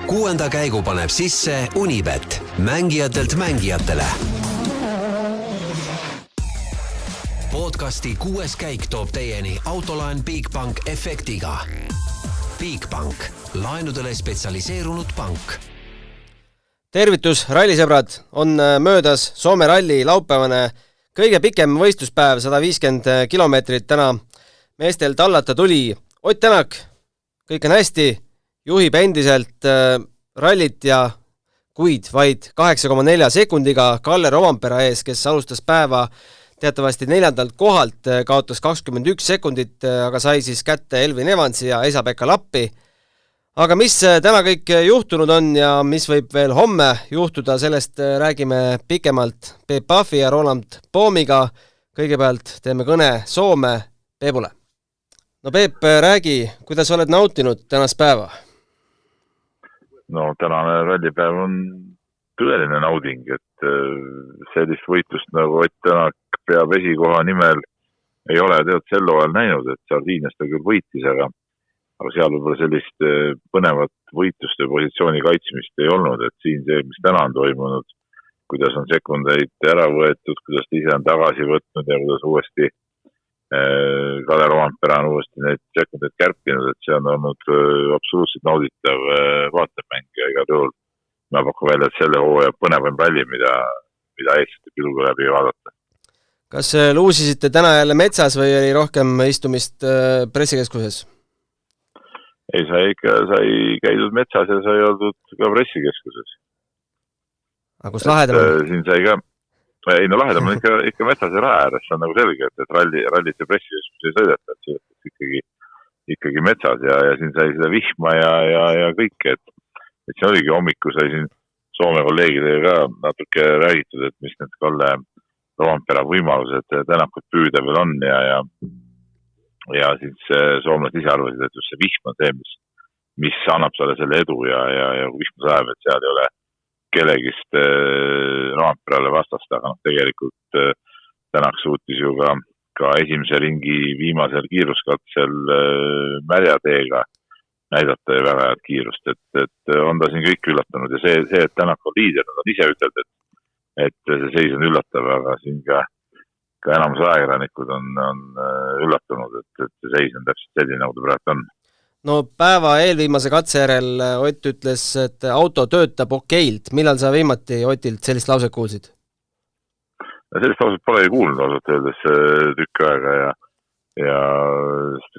6. käigu paneb sisse Unibet, mängijatelt mängijatele. Podcasti 6. käik toob teieni autolaen Bigbank efektiga. Bigbank, laenudele spetsialiseerunud pank. Tervitus, rallisõbrad! On möödas Soome ralli laupäevane kõige pikem võistluspäev, 150 kilomeetrit täna. Meestel tallata tuli Ott Tänak, kõik on hästi, juhib endiselt rallit ja kuid vaid 8,4 sekundiga Kalle Rovanpera ees, kes alustas päeva teatavasti 4. kohalt, kaotas 21 sekundit, aga sai siis kätte Elvin Evansi ja Esa-Pekka Lappi. Aga mis täna kõik juhtunud on ja mis võib veel homme juhtuda, sellest räägime pikemalt Peep Pahvi ja Roland Poomiga. Kõigepealt teeme kõne Soome Peebule. No Peep, räägi, kuidas oled nautinud tänast päeva? No tänane rallipäev on tõeline nauding, et sellist võitlust nagu Ott Tänak peab esikoha nimel ei ole sel ajal näinud, et Sardiinias ta küll võitis, aga seal võib-olla sellist põnevat võitlust ja positsiooni kaitsmist ei olnud, et siin see, mis täna on toimunud, kuidas on sekundeid ära võetud, kuidas ta ise on tagasi võtnud ja kuidas uuesti Kalle Rovanpera on uuesti neid sekundeid kärpinud, et see on olnud absoluutselt nauditav vaatemäng ja igal juhul ma pakun välja, et selle hooaja põnevam ralli, mida eestlite pilgu läbi vaadata. Kas luusisite täna jälle metsas või oli rohkem istumist pressikeskuses? Ei, sai käidud metsas ja sai oldud ka pressikeskuses. Aga kus lahedam on? Siin sai ka ei, no lahedam on ikka metsas ja rae ääres, see on nagu selge, et rallit ja pressikeskus ei sõideta, et see ikkagi metsas ja siin sai seda vihma ja kõike, et see oligi hommiku sai siin Soome kolleegidega ka natuke räägitud, et mis need Kalle Rovanpera võimalused Tänakut püüda veel on ja siis soomlased ise arvasid, et just see vihm on see, mis annab selle edu ja kui vihm sajab, et seal ei ole kellegist Rovanperale vastast, aga tegelikult Tänak suutis ju ka esimese ringi viimasel kiiruskatsel märjateega näidata ja väga head kiirust, et on ta siin kõik üllatanud ja see, et Tänak on liider, nad on ise ütelnud, et see seis on üllatav, aga siin ka enamus ajakirjanikud on üllatunud, et see seis on täpselt selline, nagu ta praegu on. No päeva eelviimase katse järel Ott ütles, et auto töötab okeilt. Millal sa viimati Otilt sellist lauset kuulsid? Sellist lauset pole ei kuulnud ausalt öeldes tükk aega ja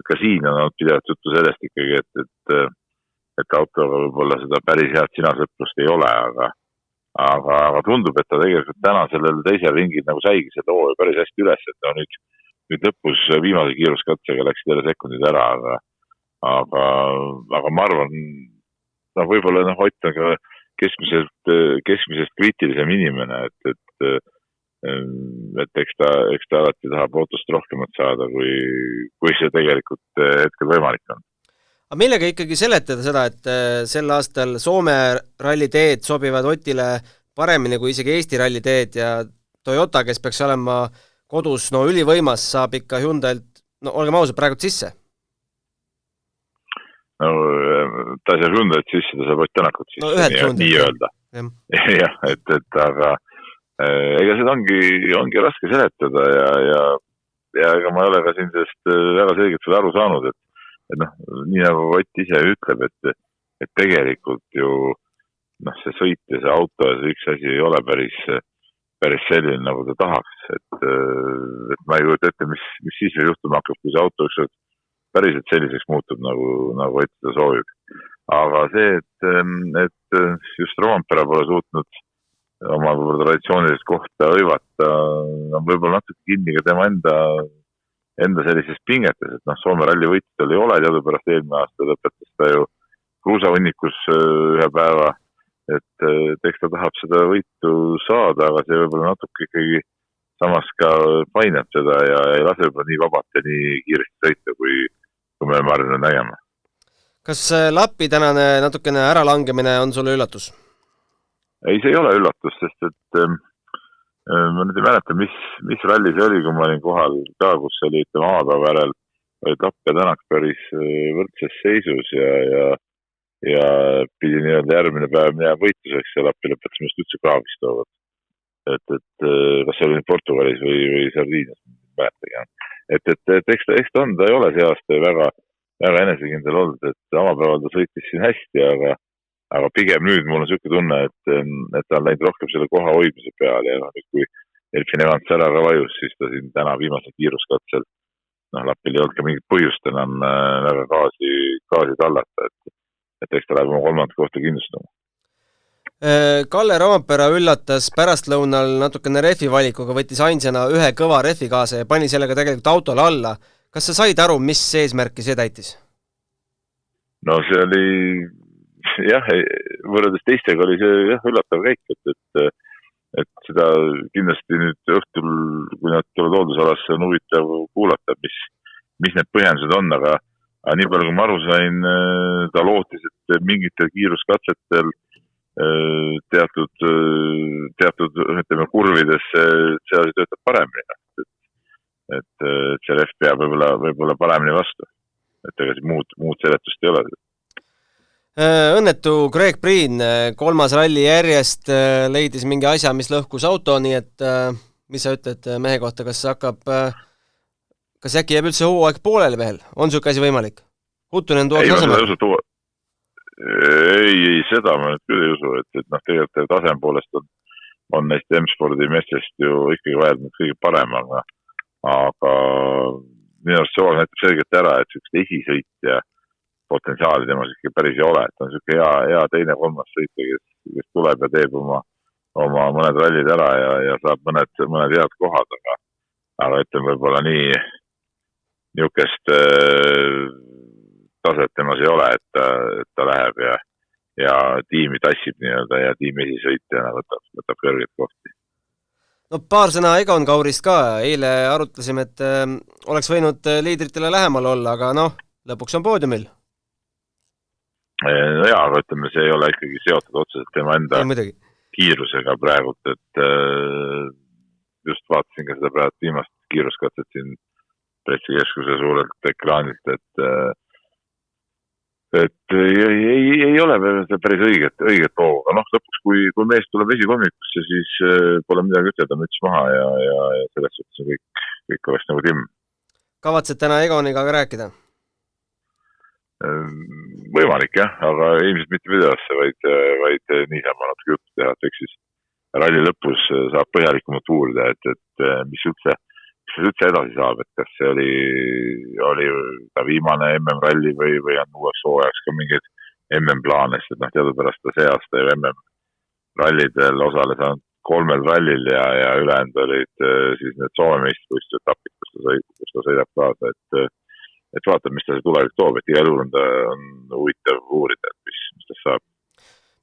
ka siin on olnud pidevalt juttu sellest ikkagi, et autoga võib-olla seda päris head sinasõprust ei ole, aga tundub, et ta tegelikult täna sellel teisel ringil nagu saigi selle hooja päris hästi üles, et ta nüüd lõpus viimase kiiruskatsega läksid jälle sekundid ära, aga ma arvan, võib-olla Ott on ka keskmisest kriitilisem inimene, et eks ta alati tahab autost rohkemat saada, kui see tegelikult hetkel võimalik on. Aga millega ikkagi seletada seda, et sel aastal Soome ralliteed sobivad Otile paremini kui isegi Eesti ralliteed ja Toyota, kes peaks olema kodus ülivõimas, saab ikka Hyundailt, olgem ausad, praegu sisse? No ta ei saa Hyundailt sisse, ta saab Ott Tänakut sisse, nii öelda. Jah, et aga ega seda ongi raske seletada ja ega ma ei ole ka siin sellest väga selgelt veel aru saanud, et nii nagu Ott ise ütleb, et tegelikult ju see sõit ja see auto ja see üks asi ei ole päris selline, nagu ta tahaks, et ma ei kujuta ette, mis siis veel juhtuma hakkab, kui see auto üks päriselt selliseks muutub, nagu Ott seda soovib. Aga see, et just Rovanpera pole suutnud oma traditsioonilist kohta hõivata, on võib-olla natuke kinni ka tema enda sellisest pingetes, et Soome ralli võitul ei ole, teadupärast eelmine aasta lõpetas ta ju kruusavõnnikus ühe päeva, et eks ta tahab seda võitu saada, aga see võib-olla natuke ikkagi samas ka painab seda ja ei lase võib-olla nii vabalt ja nii kiiresti sõita, kui me harjunud nägema. Kas Lappi tänane natukene äralangemine on sulle üllatus? Ei, see ei ole üllatus, sest et ma nüüd ei mäleta, mis ralli see oli, kui ma olin kohal ka, kus oli avapäeva järel Lapp ja Tänak päris võrdses seisus ja ja pidi nii-öelda järgmine päev minema võitluseks ja Lappi lõpetas minust üldse kraavist toovat. Et kas see oli Portugalis või Sardiinias, mäletagi. Et eks ta on, ta ei ole see aasta väga enesekindel olnud, et avapäeval ta sõitis siin hästi, aga pigem nüüd mul on selline tunne, et ta on läinud rohkem selle koha hoidmise peale ja nüüd kui Elfin Evans ära ka vajus, siis ta siin täna viimasel kiiruskatsel Lappil ei olnud ka mingit põhjust enam väga gaasi tallata, et eks ta läheb oma 3. kohta kindlustama. Kalle Roompere üllatas pärastlõunal natukene refi valikuga, võttis ainsana ühe kõva refi kaasa ja pani sellega tegelikult autole alla. Kas sa said aru, mis eesmärki see täitis? No see oli, võrreldes teistega oli see üllatav käik, et seda kindlasti nüüd õhtul, kui nad tulevad hooldusalasse, on huvitav kuulata, mis need põhjendused on, aga nii palju, kui ma aru sain, ta lootis, et mingitel kiiruskatsetel teatud ütleme, kurvides see asi töötab paremini. Et see ref peab võib-olla paremini vastu. Et ega muud seletust ei ole. Õnnetu Greg Breen 3. ralli järjest leidis mingi asja, mis lõhkus auto, nii et mis sa ütled mehe kohta, kas äkki jääb üldse hooaeg poolele veel? On siuke asi võimalik? Huttunen tuua tasemel? Ei, seda ma nüüd küll ei usu, et tegelikult tasem poolest on neist M-spordi meestest ju ikkagi vajadnud kõige parem, aga minu arust see hooaeg näitab selgelt ära, et sellised esisõitja potentsiaali temas ikka päris ei ole, et on selline hea teine 3. sõitja, kes tuleb ja teeb oma mõned rallid ära ja saab mõned head kohad, aga ütleme võib-olla niisugust taset temas ei ole, et ta läheb ja tiimi tassib nii-öelda ja tiimi esisõitjana võtab kõrget kohti. No paar sõna Egon Kaurist ka. Eile arutlesime, et oleks võinud liidritele lähemal olla, aga lõpuks on poodiumil. No jaa, aga ütleme, see ei ole ikkagi seotud otseselt tema enda kiirusega praegult, et just vaatasin ka seda praegu viimast kiiruskatset siin pressikeskuse suurelt ekraanilt, et ei ole päris õiget loogu, aga lõpuks, kui mees tuleb esikolmikusse, siis pole midagi ütelda, müts maha ja selles suhtes kõik oleks nagu timm. Kavatsed täna Egoniga ka rääkida? Võimalik jah, aga ilmselt mitte videosse, vaid niisama natuke juttu teha, et eks siis ralli lõpus saab põhjalikumalt uurida, et mis üldse edasi saab, et kas see oli ta viimane MM-ralli või on uueks hooajaks ka mingid MM-plaanes, et teadupärast ta see aasta ju MM-rallidel osales ainult 3 rallil ja ülejäänud olid siis need Soome meistrivõistluse etapid, kus ta sõidab kaasa, et vaatab, mis ta see tulevik toob, et igal juhul on huvitav uurida, et mis ta saab.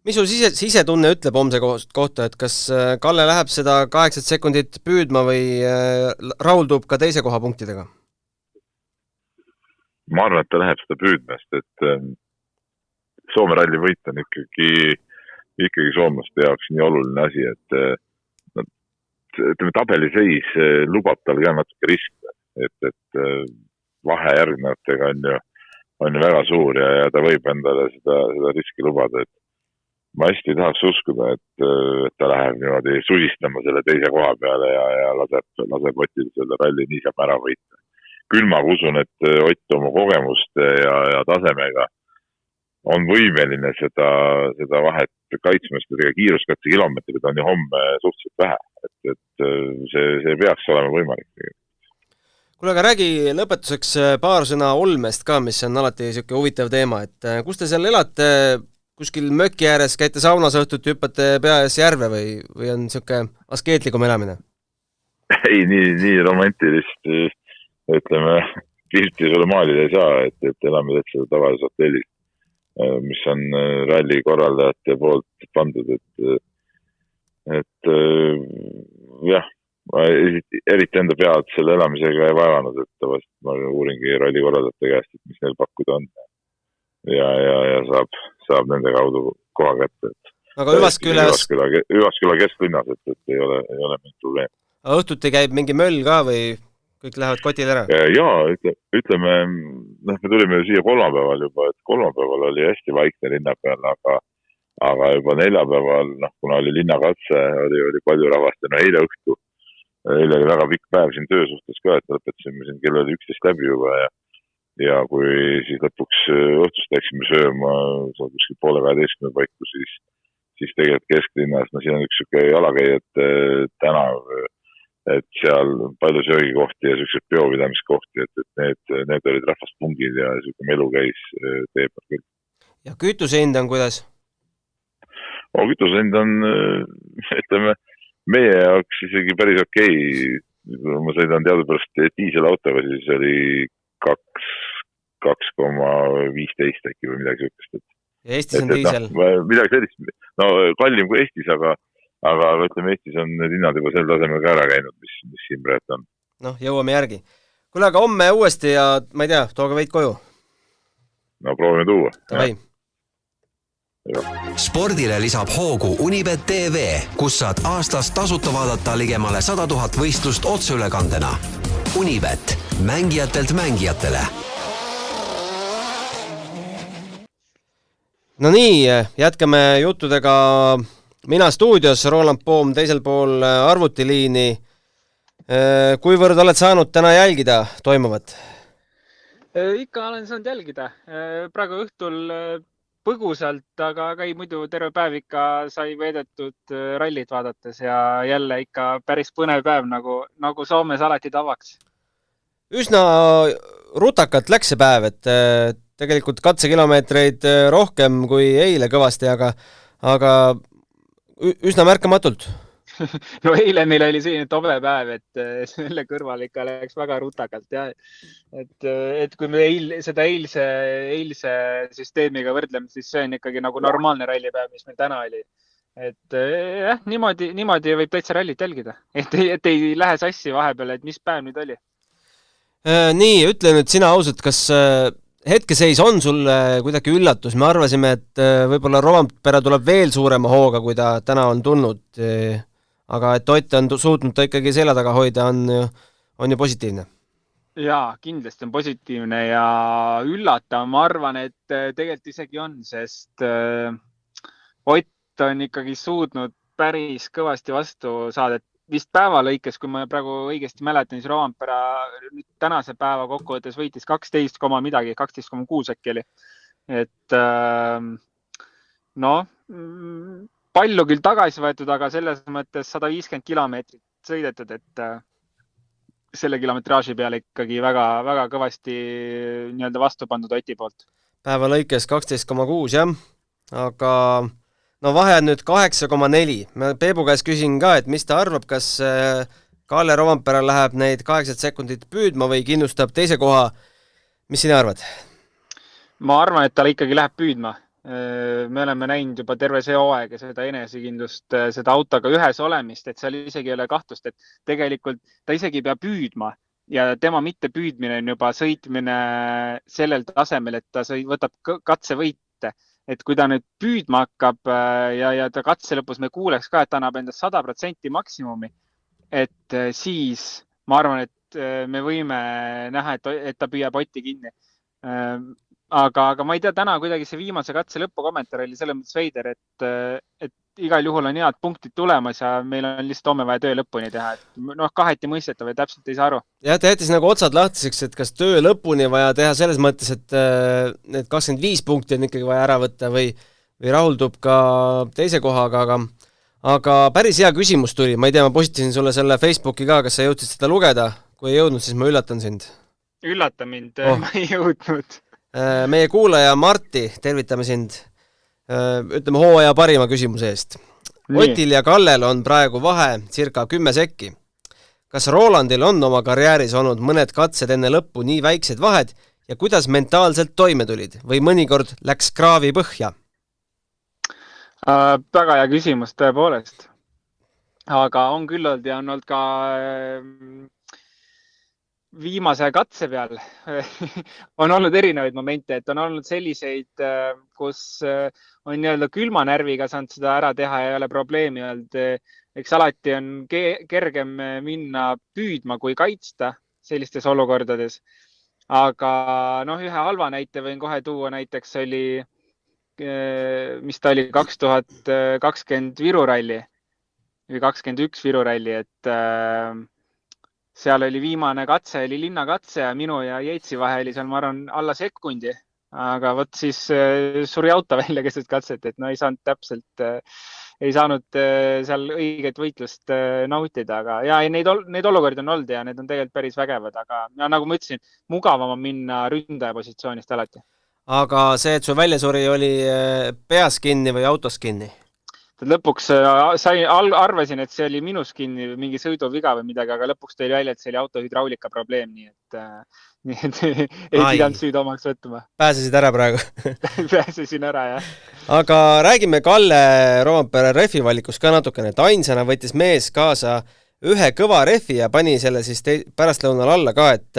Mis sul sisetunne ütleb homse kohta, et kas Kalle läheb seda 8 sekundit püüdma või rahuldub ka teise koha punktidega? Ma arvan, et ta läheb seda püüdmast, et Soome ralli võit on ikkagi soomlaste jaoks nii oluline asi, et ütleme, tabeliseis lubab tal ka natuke riskida, et vahe järgnevatega on ju väga suur ja ta võib endale seda riski lubada, et ma hästi tahaks uskuda, et ta läheb niimoodi susistama selle teise koha peale ja laseb Otil selle ralli niisama ära võita. Küll ma usun, et Ott oma kogemuste ja tasemega on võimeline seda vahet kaitsmast ja kiiruskatse kilomeetrid on ju homme suhteliselt vähe, et see peaks olema võimalik. Kuule, aga räägi lõpetuseks paar sõna Olmest ka, mis on alati selline huvitav teema, et kus te seal elate? Kuskil möki ääres käite saunas õhtuti, hüppate pea ees järve või on selline askeetlikum elamine? Ei, nii romantilist, ütleme, pilti sulle maalida ei saa, et elame täitsa tavalises hotellis, mis on ralli korraldajate poolt pandud, et jah, ma eriti enda pead selle elamisega ei vaevanud, et tavaliselt ma uuringi ralli korraldajate käest, et mis neil pakkuda on. Ja saab nende kaudu koha kätte. Aga Üvasküla kesklinnas, et ei ole mingit probleem. Aga õhtuti käib mingi möll ka või kõik lähevad kotile ära? Ütleme, me tulime ju siia kolmapäeval juba, et kolmapäeval oli hästi vaikne linna peal, aga juba neljapäeval, kuna oli linnakatse, oli palju rahvast ja eile õhtu, eile oli väga pikk päev siin töö suhtes ka, et lõpetasime siin kell oli 11 läbi juba ja kui siis lõpuks õhtust läksime sööma, kuskil 11:30 paiku, siis tegelikult kesklinnas, siin on üks siuke jalakäijate tänav, et seal palju söögikohti ja sellised peopidamiskohti, et need olid rahvaspungid ja selline melu käis tee peal küll. Ja kütusehind on kuidas? Kütusehind on, ütleme, meie jaoks isegi päris okei. Ma sõidan teadupärast diiselautoga, siis oli 2,15 äkki või midagi sellist. Ja Eestis on diisel? Midagi sellist, kallim kui Eestis, aga ütleme, Eestis on need hinnad juba sel tasemel ka ära käinud, mis siin praegu on. Jõuame järgi. Kuule, aga homme uuesti ja ma ei tea, tooge veid koju. Proovime tuua. Tavai. Spordile lisab hoogu Unibet TV, kus saad aastas tasuta vaadata ligemale 100 000 võistlust otseülekandena. Unibet, mängijatelt mängijatele. No nii, jätkame juttudega mina stuudios, Roland Poom teisel pool arvutiliini. Kuivõrd oled saanud täna jälgida toimuvat? Ikka olen saanud jälgida. Praegu õhtul põgusalt, aga ei muidu terve päev ikka sai veedetud rallit vaadates ja jälle ikka päris põnev päev, nagu Soomes alati tavaks. Üsna rutakalt läks see päev, et tegelikult katsekilomeetreid rohkem kui eile kõvasti, aga üsna märkamatult. No eile meil oli selline tobe päev, et selle kõrval ikka läks väga rutakalt. Ja. Et kui me seda eilse süsteemiga võrdleme, siis see on ikkagi nagu normaalne rallipäev, mis meil täna oli. Et niimoodi võib täitsa rallit jälgida. Et ei lähe sassi vahepeal, et mis päev nüüd oli. Nii, ütle nüüd sina ausalt, kas hetkeseis on sulle kuidagi üllatus? Me arvasime, et võib-olla Rovanpera tuleb veel suurema hooga, kui ta täna on tulnud. Aga et Ott on suutnud ta ikkagi selja taga hoida, on ju positiivne. Jaa, kindlasti on positiivne ja üllatav. Ma arvan, et tegelikult isegi on, sest Ott on ikkagi suutnud päris kõvasti vastu saada. Vist päeva lõikes, kui ma praegu õigesti mäletan, siis Rovanpera tänase päeva kokkuvõttes võitis 12,6 äkki oli. Et palju küll tagasi võetud, aga selles mõttes 150 kilomeetrit sõidetud, et selle kilometraaži peale ikkagi väga, väga kõvasti vastu pandud Oti poolt. Päeva lõikes 12,6, jah, aga vahe on nüüd 8,4. Ma Peebu käes küsin ka, et mis ta arvab, kas Kalle Rovanpera läheb neid 8 sekundit püüdma või kinnustab teise koha. Mis sina arvad? Ma arvan, et ta ikkagi läheb püüdma. Me oleme näinud juba terve see hooaeg ja seda enesekindlust, seda autoga ühes olemist, et seal isegi ei ole kahtlust, et tegelikult ta isegi ei pea püüdma ja tema mitte püüdmine on juba sõitmine sellel tasemel, et ta võtab katsevõite. Et kui ta nüüd püüdma hakkab ja ta katse lõpus me kuuleks ka, et ta annab endast 100% maksimumi, et siis ma arvan, et me võime näha, et ta püüab Otti kinni. Aga ma ei tea, täna kuidagi see viimase katse lõpukommentaar oli selles mõttes veider, et igal juhul on head punktid tulemas ja meil on lihtsalt homme vaja töö lõpuni teha. Kaheti mõistetav ja täpselt ei saa aru. Ja ta jättis nagu otsad lahtiseks, et kas töö lõpuni vaja teha selles mõttes, et need 25 punkti on ikkagi vaja ära võtta või rahuldub ka teise kohaga, aga päris hea küsimus tuli. Ma ei tea, ma postitasin sulle selle Facebooki ka, kas sa jõudsid seda lugeda? Kui ei jõudnud, siis ma üllatan sind. Üllata mind, ma ei jõudnud. Meie kuulaja Marti, tervitame sind. Ütleme hooaja parima küsimuse eest. Otil ja Kallel on praegu vahe circa 10 sekki. Kas Rolandil on oma karjääris olnud mõned katsed enne lõppu nii väiksed vahed ja kuidas mentaalselt toime tulid või mõnikord läks kraavi põhja? Väga hea küsimus tõepoolest. Aga on küll olnud ja on olnud ka viimase katse peal on olnud erinevaid momente, et on olnud selliseid, kus on külma närviga saanud seda ära teha ja ei ole probleemi olnud. Eks alati on kergem minna püüdma kui kaitsta sellistes olukordades. Aga ühe halva näite võin kohe tuua, näiteks oli, mis ta oli, 2020 Viru ralli või 21 Viru ralli, et seal oli viimane katse, oli linnakatse ja minu ja Jeitsi vahe oli seal, ma arvan, alla sekundi. Aga võt siis suri auto välja keset katset, et ei saanud seal õiget võitlust nautida, aga ja neid olukordi on olnud ja need on tegelikult päris vägevad, aga nagu ma ütlesin, mugavam on minna ründaja positsioonist alati. Aga see, et su välja suri, oli peas kinni või autos kinni? Lõpuks arvasin, et see oli minus kinni mingi sõiduviga või midagi, aga lõpuks tõi välja, et see oli auto hüdraulika probleem, nii et ei pidanud süüd omaks võtma. Pääsesid ära praegu? Pääsesin ära, jah. Aga räägime Kalle Roompere rehvi valikust ka natukene, et ainsana võttis mees kaasa ühe kõva rehvi ja pani selle siis pärastlõunal alla ka, et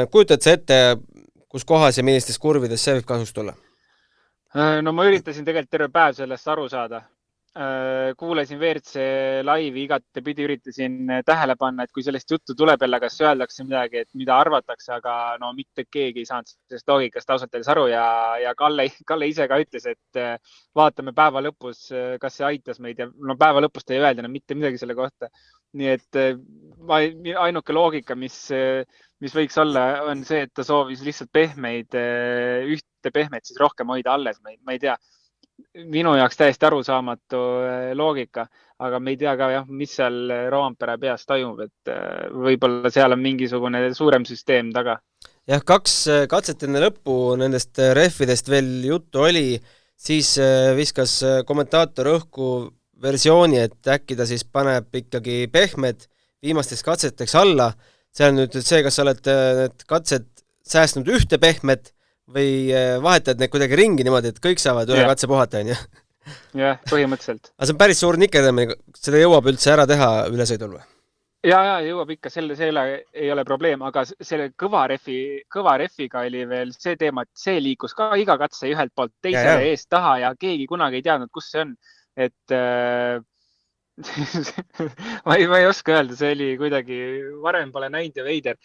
kujutad sa ette, kus kohas ja millistes kurvides see võib kasuks tulla? No ma üritasin tegelikult terve päev sellest aru saada. Kuulasin WRC laivi igatepidi, üritasin tähele panna, et kui sellest juttu tuleb jälle, kas öeldakse midagi, et mida arvatakse, aga mitte keegi ei saanud sellest loogikast ausalt öeldes aru ja Kalle ise ka ütles, et vaatame päeva lõpus, kas see aitas meid ja päeva lõpust ei öelda mitte midagi selle kohta. Nii et ainuke loogika, mis võiks olla, on see, et ta soovis lihtsalt ühte pehmeid siis rohkem hoida alles. Ma ei tea, minu jaoks täiesti arusaamatu loogika, aga me ei tea ka, mis seal Roompere peas toimub, et võib-olla seal on mingisugune suurem süsteem taga. Jah, 2 katset enne lõppu nendest rehvidest veel juttu oli, siis viskas kommentaator õhku versiooni, et äkki ta siis paneb ikkagi pehmed viimasteks katseteks alla. See on nüüd see, kas sa oled need katsed säästnud ühte pehmet või vahetad need kuidagi ringi niimoodi, et kõik saavad ühe katse puhata, on ju? Jah, põhimõtteliselt. Aga see on päris suur nikerdamine, seda jõuab üldse ära teha ülesõidul või? Ja jõuab ikka, selle ei ole probleem, aga selle kõva refiga oli veel see teema, et see liikus ka iga katse ühelt poolt teisele eest taha ja keegi kunagi ei teadnud, kus see on. Et ma ei oska öelda, see oli kuidagi, varem pole näinud ja veider.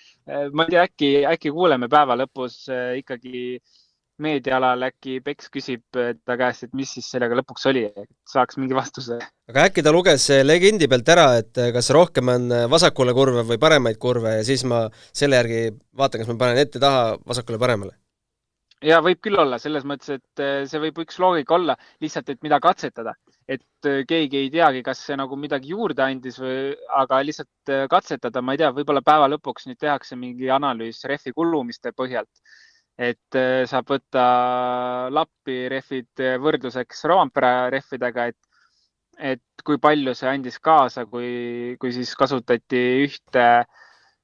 Ma ei tea, äkki kuuleme päeva lõpus ikkagi meedialal, äkki Peks küsib ta käest, et mis siis sellega lõpuks oli, et saaks mingi vastuse. Aga äkki ta luges legendi pealt ära, et kas rohkem on vasakule kurve või paremaid kurve ja siis ma selle järgi vaatan, kas ma panen ette taha vasakule paremale? Ja võib küll olla, selles mõttes, et see võib üks loogika olla, lihtsalt, et mida katsetada. Et keegi ei teagi, kas see nagu midagi juurde andis või, aga lihtsalt katsetada, ma ei tea, võib-olla päeva lõpuks nüüd tehakse mingi analüüs rehvi kulumiste põhjalt. Et saab võtta lappi rehvid võrdluseks Roompere rehvidega, et kui palju see andis kaasa, kui siis kasutati ühte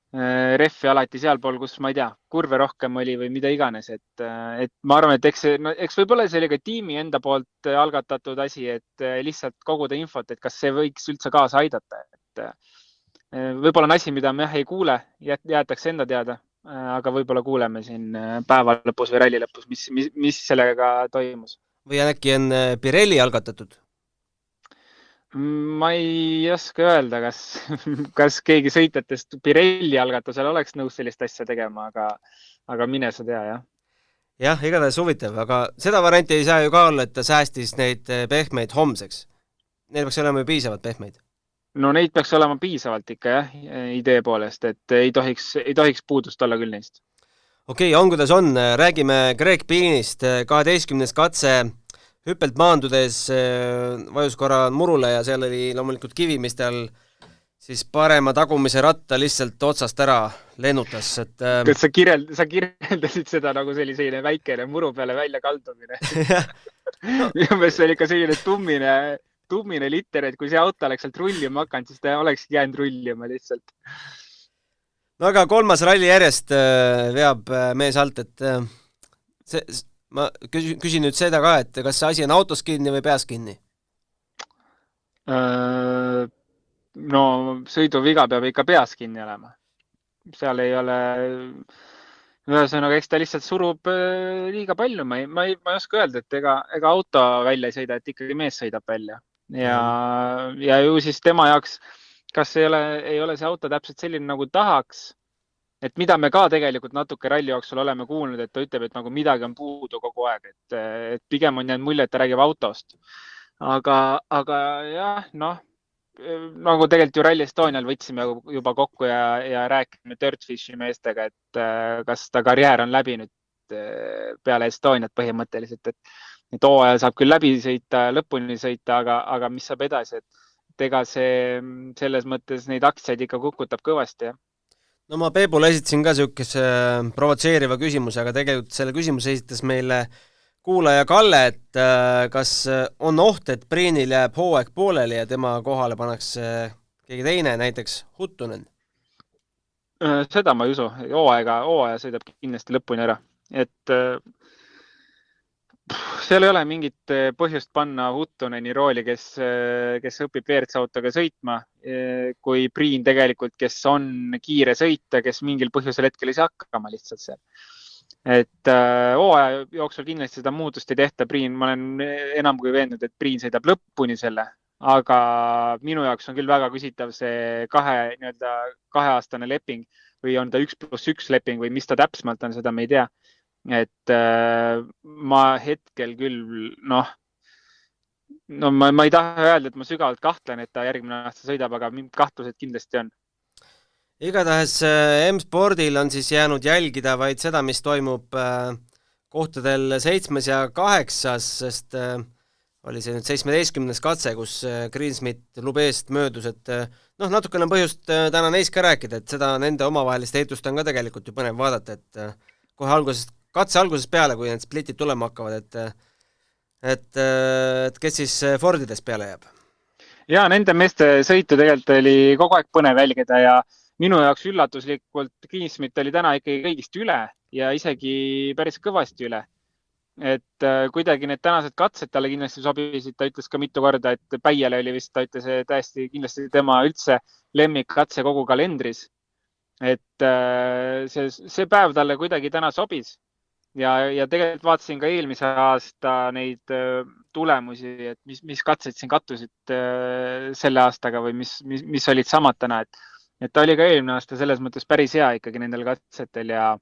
rehvi alati sealpool, kus ma ei tea, kurve rohkem oli või mida iganes, et ma arvan, et eks võib-olla see oli ka tiimi enda poolt algatatud asi, et lihtsalt koguda infot, et kas see võiks üldse kaasa aidata, et võib-olla on asi, mida me ei kuule, jäetakse enda teada, aga võib-olla kuuleme siin päeva lõpus või ralli lõpus, mis sellega toimus. Või äkki on Pirelli algatatud? Ma ei oska öelda, kas keegi sõitjatest Pirelli algatusel oleks nõus sellist asja tegema, aga mine sa tea, jah. Jah, igatahes huvitav, aga seda varianti ei saa ju ka olla, et ta säästis neid pehmeid homseks. Need peaks olema ju piisavalt pehmeid. No neid peaks olema piisavalt ikka, jah, idee poolest, et ei tohiks puudust olla küll neist. Okei, on kuidas on. Räägime Greg Piinist, 12. katse hüppelt maandudes vajus korra murule ja seal oli loomulikult kivi, mis tal siis parema tagumise ratta lihtsalt otsast ära lennutas. Kas sa kirjeldasid seda nagu selline väikene muru peale välja kaldumine? See oli ikka selline tummine liter, et kui see auto oleks sealt rullima hakanud, siis ta oleks jäänud rullima lihtsalt. No aga 3. ralli järjest veab mees alt, et ma küsin nüüd seda ka, et kas see asi on autos kinni või peas kinni? No sõiduviga peab ikka peas kinni olema. Seal ei ole, ühesõnaga, eks ta lihtsalt surub liiga palju. Ma ei oska öelda, et ega auto välja ei sõida, et ikkagi mees sõidab välja. Ja ju siis tema jaoks kas ei ole see auto täpselt selline, nagu tahaks, et mida me ka tegelikult natuke ralli jooksul oleme kuulnud, et ta ütleb, et nagu midagi on puudu kogu aeg, et pigem on jäänud mulje, et ta räägib autost. Aga jah, noh, nagu tegelikult ju Rally Estonial võtsime juba kokku ja rääkime Dirtfishi meestega, et kas ta karjäär on läbi nüüd peale Estoniat põhimõtteliselt, et hooaja saab küll läbi sõita, lõpuni sõita, aga mis saab edasi, et ega see selles mõttes neid aktsiaid ikka kukutab kõvasti, jah. No ma Peebule esitasin ka niisuguse provotseeriva küsimuse, aga tegelikult selle küsimuse esitas meile kuulaja Kalle, et kas on oht, et Priinil jääb hooaeg pooleli ja tema kohale pannakse keegi teine, näiteks Huttunen? Seda ma ei usu. Hooaja sõidab kindlasti lõpuni ära. Et seal ei ole mingit põhjust panna Huttuneni rooli, kes õpib WRC-autoga sõitma, kui Priin tegelikult, kes on kiire sõita, kes mingil põhjusel hetkel ei saa hakkama lihtsalt seal. Et hooaja jooksul kindlasti seda muutust ei tehta. Priin, ma olen enam kui veendunud, et Priin sõidab lõpuni selle, aga minu jaoks on küll väga küsitav see kaheaastane leping või on ta 1+1 leping või mis ta täpsemalt on, seda me ei tea. Et ma hetkel küll, ma ei taha öelda, et ma sügavalt kahtlen, et ta järgmine aasta sõidab, aga kahtlused kindlasti on. Igatahes M-spordil on siis jäänud jälgida vaid seda, mis toimub kohtadel 7. ja 8, sest oli see nüüd 17. katse, kus Greensmith Lubeest möödus, et natukene on põhjust täna neist ka rääkida, et seda nende omavahelist heitust on ka tegelikult ju põnev vaadata, et kohe katse algusest peale, kui need splitid tulema hakkavad, et kes siis Fordides peale jääb? Ja nende meeste sõitu tegelikult oli kogu aeg põnev jälgida ja minu jaoks üllatuslikult Greensmith oli täna ikkagi kõigist üle ja isegi päris kõvasti üle. Et kuidagi need tänased katsed talle kindlasti sobisid, ta ütles ka mitu korda, et Päiele oli vist, ta ütles täiesti kindlasti tema üldse lemmikkatse kogu kalendris. Et see päev talle kuidagi täna sobis. Ja tegelikult vaatasin ka eelmise aasta neid tulemusi, et mis katseid siin kattusid selle aastaga või mis olid samad täna. Et ta oli ka eelmine aasta selles mõttes päris hea ikkagi nendel katsetel ja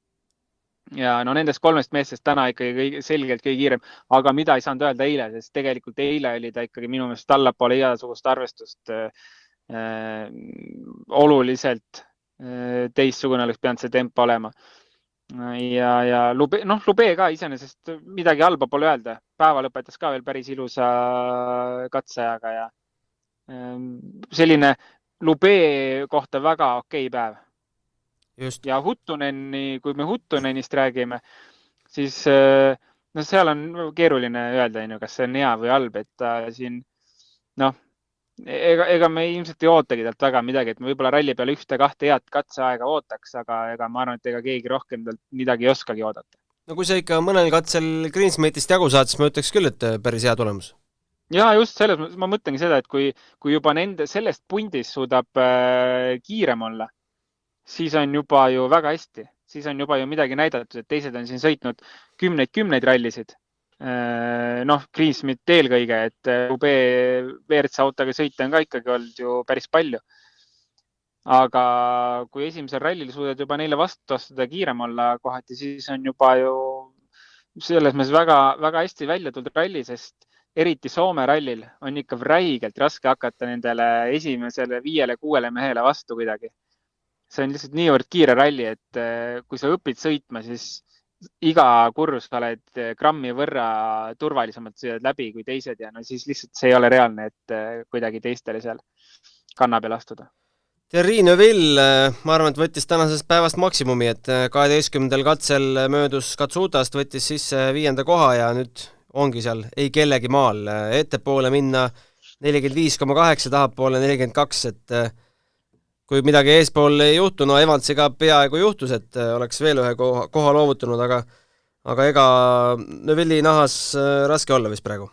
nendest 3 meestest täna ikkagi selgelt kõige kiirem, aga mida ei saanud öelda eile, sest tegelikult eile oli ta ikkagi minu meelest allapoole igasugust arvestust oluliselt teistsugune oleks pidanud see tempo olema. Ja Lube ka iseenesest midagi halba pole öelda. Päeva lõpetas ka veel päris ilusa katseajaga ja selline Lube kohta väga okei päev. Just. Ja Huttuneni, kui me Huttunenist räägime, siis seal on keeruline öelda, kas see on hea või halb, et siin, ega me ilmselt ei ootagi talt väga midagi, et me võib-olla ralli peale 1-2 head katseaega ootaks, aga ma arvan, et ega keegi rohkem talt midagi ei oskagi oodata. No kui sa ikka mõnel katsel Greensmithist jagu saad, siis ma ütleks küll, et päris hea tulemus. Ja just selles mõttes ma mõtlengi seda, et kui juba sellest pundis suudab kiirem olla, siis on juba ju väga hästi. Siis on juba ju midagi näidatud, et teised on siin sõitnud kümneid rallisid. Greensmith eelkõige, et UB WRC autoga sõita on ka ikkagi olnud ju päris palju. Aga kui esimesel rallil suudad juba neile vastu astuda kiirem olla kohati, siis on juba ju selles mõttes väga, väga hästi välja tulnud ralli, sest eriti Soome rallil on ikka räigelt raske hakata nendele esimesele 5-6 mehele vastu kuidagi. See on lihtsalt niivõrd kiire ralli, et kui sa õpid sõitma, siis iga kurvus oled grammi võrra turvalisemalt sõidad läbi kui teised ja siis lihtsalt see ei ole reaalne, et kuidagi teistele seal kanna peal astuda. Thierry Neuville, ma arvan, et võttis tänasest päevast maksimumi, et 12. katsel möödus Katsutast, võttis sisse 5. koha ja nüüd ongi seal ei kellegi maal. Ettepoole minna 45,8, tahapoole 42, et kui midagi eespool ei juhtu, Evansiga peaaegu juhtus, et oleks veel ühe koha loovutunud, aga ega Neuville'i nahas raske olla vist praegu?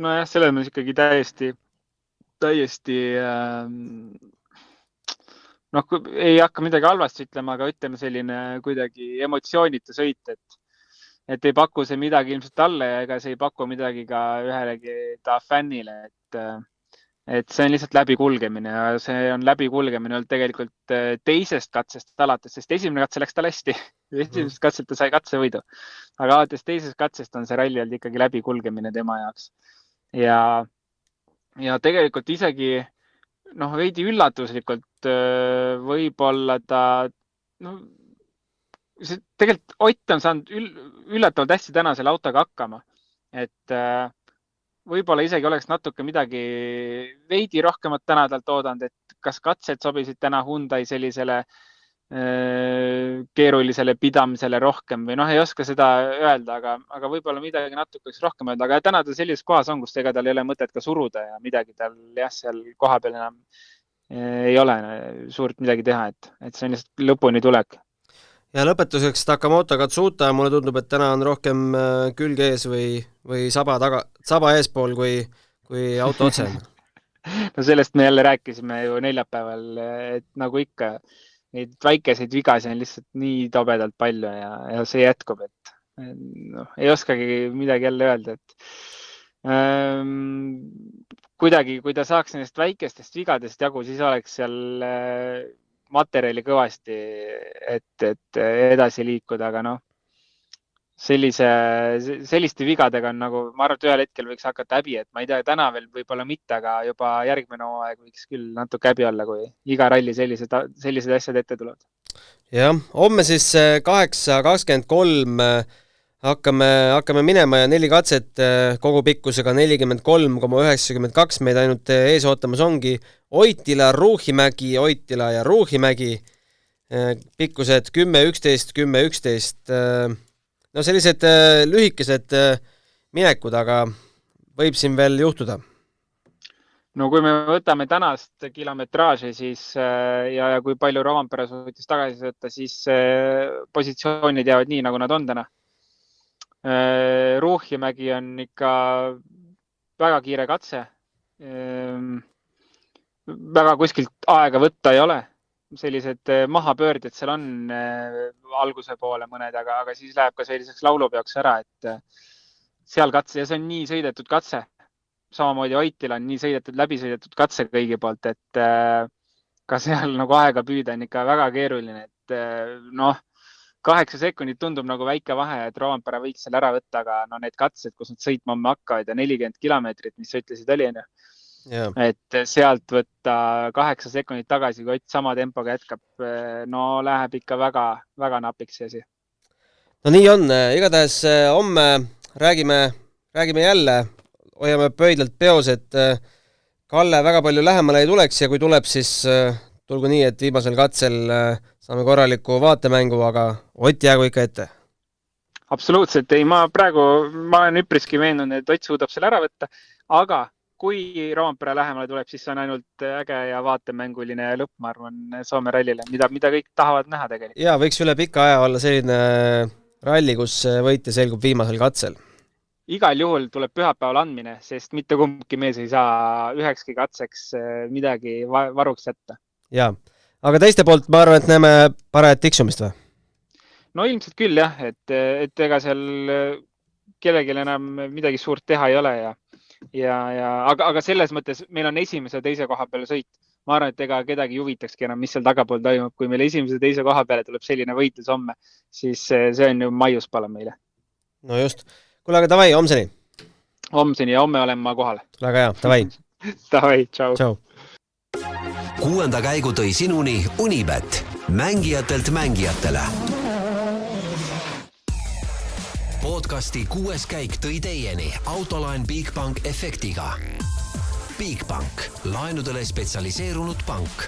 Nojah, selles mõttes ikkagi täiesti ei hakka midagi halvasti ütlema, aga ütleme selline kuidagi emotsioonita sõit, et ei paku see midagi ilmselt talle ja ega see ei paku midagi ka ühelegi ta fännile, et see on lihtsalt läbikulgemine ja see on läbikulgemine olnud tegelikult teisest katsest alates, sest esimene katse läks tal hästi. Esimesest katselt ta sai katsevõidu, aga alates teisest katsest on see ralli olnud ikkagi läbikulgemine tema jaoks. Ja tegelikult isegi veidi üllatuslikult võib-olla ta, tegelikult Ott on saanud üllatavalt hästi täna selle autoga hakkama, et võib-olla isegi oleks natuke midagi veidi rohkemat täna talt oodanud, et kas katsed sobisid täna Hyundai sellisele keerulisele pidamisele rohkem või ei oska seda öelda, aga võib-olla midagi natuke rohkem öelda, aga täna ta sellises kohas on, kus ega tal ei ole mõtet ka suruda ja midagi tal seal koha peal enam ei ole suurt midagi teha, et see on lihtsalt lõpuni tulek. Ja lõpetuseks Takamoto Katsuta, mulle tundub, et täna on rohkem külg ees või saba eespool kui auto otse. No sellest me jälle rääkisime ju neljapäeval, et nagu ikka, neid väikeseid vigasi on lihtsalt nii tobedalt palju ja see jätkub, et ei oskagi midagi jälle öelda, et kuidagi, kui ta saaks nendest väikestest vigadest jagu, siis oleks seal materjali kõvasti, et edasi liikuda, aga selliste vigadega on nagu, ma arvan, et ühel hetkel võiks hakata häbi, et ma ei tea, täna veel võib-olla mitte, aga juba järgmine hooaeg võiks küll natuke häbi olla, kui iga ralli sellised asjad ette tulevad. Jah, homme siis 8.23 hakkame minema ja 4 katset kogu pikkusega 43,92 meid ainult ees ootamas ongi Oitila, Ruuhimägi, Oitila ja Ruuhimägi, pikkused 10, 11, 10, 11, sellised lühikesed minekud, aga võib siin veel juhtuda. No kui me võtame tänast kilometraaži siis, ja kui palju Rovanpera suutis tagasi võtta, siis positsioonid jäävad nii, nagu nad on täna. Ruuhimägi on ikka väga kiire katse. Väga kuskilt aega võtta ei ole. Sellised mahapöörded seal on alguse poole mõned, aga siis läheb ka selliseks laulupeoks ära, et seal katse, ja see on nii sõidetud katse. Samamoodi Oitil on nii läbi sõidetud katse kõigi poolt, et ka seal nagu aega püüda on ikka väga keeruline, et 8 sekundit tundub nagu väike vahe, et Rovanpera võiks seal ära võtta, aga need katsed, kus nad sõitma hakkavad ja 40 kilomeetrit, mis sa ütlesid oli, Yeah. Et sealt võtta 8 sekundit tagasi, kui Ott sama tempoga jätkab, läheb ikka väga, väga napiks see asi. No nii on, igatahes homme räägime jälle, hoiame pöidlalt peos, et Kalle väga palju lähemale ei tuleks ja kui tuleb, siis tulgu nii, et viimasel katsel saame korraliku vaatemängu, aga Ott jäägu ikka ette. Absoluutselt, ei, ma olen üpriski veendunud, et Ott suudab selle ära võtta, aga kui Rovanpera lähemale tuleb, siis see on ainult äge ja vaatemänguline lõpp, ma arvan, Soome rallile, mida kõik tahavad näha tegelikult. Ja võiks üle pika aja olla selline ralli, kus võitja selgub viimasel katsel. Igal juhul tuleb pühapäeval andmine, sest mitte kumbki mees ei saa ühekski katseks midagi varuks jätta. Ja, aga teiste poolt ma arvan, et näeme parajat tiksumist või? No ilmselt küll jah, et ega seal kellelgi enam midagi suurt teha ei ole aga selles mõttes meil on esimese ja teise koha peale sõit. Ma arvan, et ega kedagi juvitakski enam, mis seal tagapool toimub. Kui meil esimese ja teise koha peale tuleb selline võitlus homme, siis see on ju maiuspala meile. No just. Kuule, aga davai, homseni. Homseni ja homme olen ma kohal. Väga hea, davai. Davai, tšau. Tšau. 6. käigu tõi sinuni Unibet, mängijatelt mängijatele. Podcasti 6. käik tõi teieni Autoline Bigbank efektiga. Bigbank, laenudele spetsialiseerunud pank.